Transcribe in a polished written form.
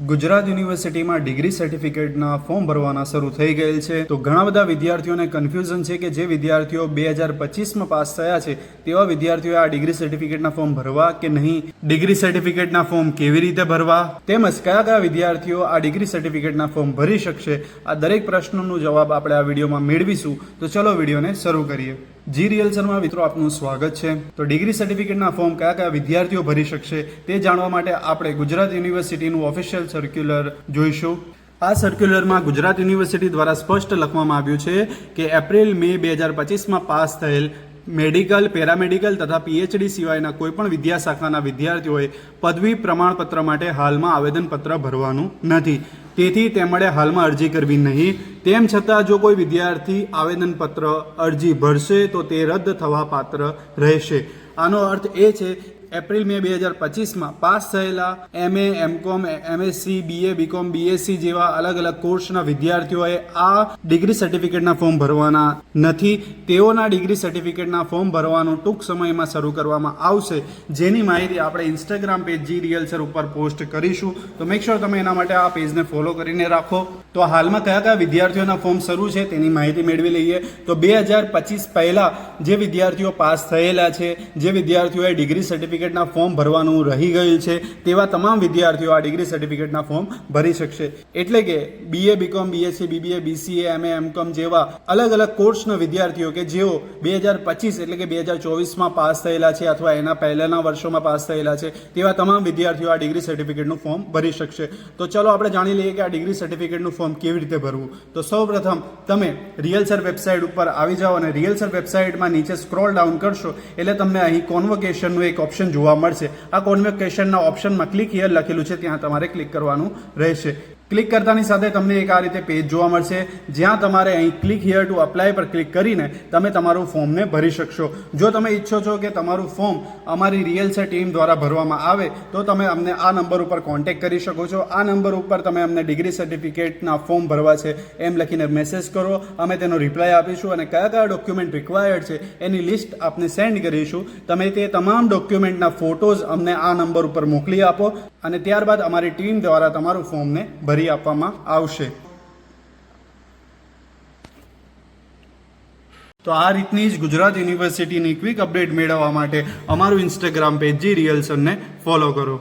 ગુજરાત યુનિવર્સિટીમાં degree સર્ટિફિકેટના form ભરવાના શરૂ થઈ ગયેલ છે. તો ઘણા બધા વિદ્યાર્થીઓને કન્ફ્યુઝન છે કે જે વિદ્યાર્થીઓ 2025માં પાસ થયા છે તેવા વિદ્યાર્થીઓએ આ ડિગ્રી સર્ટિફિકેટના ફોર્મ ભરવા કે નહીં, ડિગ્રી સર્ટિફિકેટના ફોર્મ કેવી રીતે ભરવા, તેમજ કયા કયા વિદ્યાર્થીઓ આ ડિગ્રી સર્ટિફિકેટના ફોર્મ ભરી શકશે, આ દરેક પ્રશ્નોનો જવાબ આપણે આ વિડીયોમાં મેળવીશું. તો ચલો વિડીયોને શરૂ કરીએ. જી રિયલ્સરમાં મિત્રો આપનું સ્વાગત છે. તો ડિગ્રી સર્ટિફિકેટના ફોર્મ કયા કયા વિદ્યાર્થીઓ ભરી શકશે તે જાણવા માટે આપણે ગુજરાત યુનિવર્સિટીનું ઓફિશિયલ સર્ક્યુલર જોઈશું. આ સર્ક્યુલરમાં ગુજરાત યુનિવર્સિટી દ્વારા સ્પષ્ટ લખવામાં આવ્યું છે કે એપ્રિલ મે 2025માં પાસ થયેલ મેડિકલ, પેરામેડિકલ તથા પીએચડી સિવાયના કોઈપણ વિદ્યાશાખાના વિદ્યાર્થીઓએ પદવી પ્રમાણપત્ર માટે હાલમાં આવેદનપત્ર ભરવાનું નથી. તેથી તેમણે હાલમાં અરજી કરવી નહીં. તેમ છતાં જો કોઈ વિદ્યાર્થી આવેદનપત્ર અરજી ભરશે તો તે રદ થવા પાત્ર રહેશે. આનો અર્થ એ છે એપ્રિલ મે 2025માં પાસ થયેલા MA, MCOM, MSc, BA, BCom, BSc જેવા અલગ અલગ કોર્સના વિદ્યાર્થીઓએ આ ડિગ્રી સર્ટિફિકેટના ફોર્મ ભરવાના નથી. તેઓના ડિગ્રી સર્ટિફિકેટના ફોર્મ ભરવાનું ટૂંક સમયમાં શરૂ કરવામાં આવશે, જેની માહિતી આપણે ઇન્સ્ટાગ્રામ પેજ જી રિયલ્સર ઉપર પોસ્ટ કરીશું. તો મેક શ્યોર તમે એના માટે આ પેજને ફોલો કરીને રાખો. તો હાલમાં કયા કયા વિદ્યાર્થીઓના ફોર્મ શરૂ છે તેની માહિતી મેળવી લઈએ. તો 2025 પહેલાં જે વિદ્યાર્થીઓ પાસ થયેલા છે, જે વિદ્યાર્થીઓએ ડિગ્રી સર્ટિફિકેટના ફોર્મ ભરવાનું રહી ગયું છે, તેવા તમામ વિદ્યાર્થીઓ આ ડિગ્રી સર્ટિફિકેટના ફોર્મ ભરી શકશે. એટલે કે BA, BCom, BSc, BBA, BCA, MA, MCom જેવા અલગ અલગ કોર્સના વિદ્યાર્થીઓ કે જેઓ 2025 એટલે કે 2024માં પાસ થયેલા છે અથવા એના પહેલાના વર્ષોમાં પાસ થયેલા છે, તેવા તમામ વિદ્યાર્થીઓ આ ડિગ્રી સર્ટિફિકેટનું ફોર્મ ભરી શકશે. તો ચલો આપણે જાણી લઈએ કે આ ડિગ્રી સર્ટિફિકેટનું ફોર્મ કેવી રીતે ભરવું. તો સૌપ્રથમ તમે રિયલ્સર વેબસાઇટ ઉપર આવી જાઓ અને રિયલ્સર વેબસાઇટમાં નીચે સ્ક્રોલ ડાઉન કરશો એટલે તમને અહીં કોન્વોકેશનનું એક ઓપ્શન જોવા મળશે. આ કોન્વોકેશનના ઓપ્શનમાં ક્લિક હિયર લખેલું છે, ત્યાં તમારે ક્લિક કરવાનું રહેશે. ક્લિક કરતાની સાથે તમને એક આ રીતે પેજ જોવા મળશે, જ્યાં તમારે અહીં ક્લિક હિયર ટુ અપ્લાય પર ક્લિક કરીને તમે તમારું ફોર્મને ભરી શકશો. જો તમે ઈચ્છો છો કે તમારું ફોર્મ અમારી રિયલ્સર ટીમ દ્વારા ભરવામાં આવે તો તમે અમને આ નંબર ઉપર કોન્ટેક્ટ કરી શકો છો. આ નંબર ઉપર તમે અમને ડિગ્રી સર્ટિફિકેટના ફોર્મ ભરવા છે એમ લખીને મેસેજ કરો. અમે તેનો રિપ્લાય આપીશું અને કયા કયા ડોક્યુમેન્ટ રિક્વાયર્ડ છે એની લિસ્ટ આપને સેન્ડ કરીશું. તમે તે તમામ ડોક્યુમેન્ટના ફોટોઝ અમને આ નંબર ઉપર મોકલી આપો અને ત્યારબાદ અમારી ટીમ દ્વારા તમારું ફોર્મને ભરી આપવામાં આવશે. તો આ રીતની જ ગુજરાત યુનિવર્સિટીની ક્વિક અપડેટ મેળવવા માટે અમારું ઇન્સ્ટાગ્રામ પેજ જી રિયલ્સરને ફોલો કરો.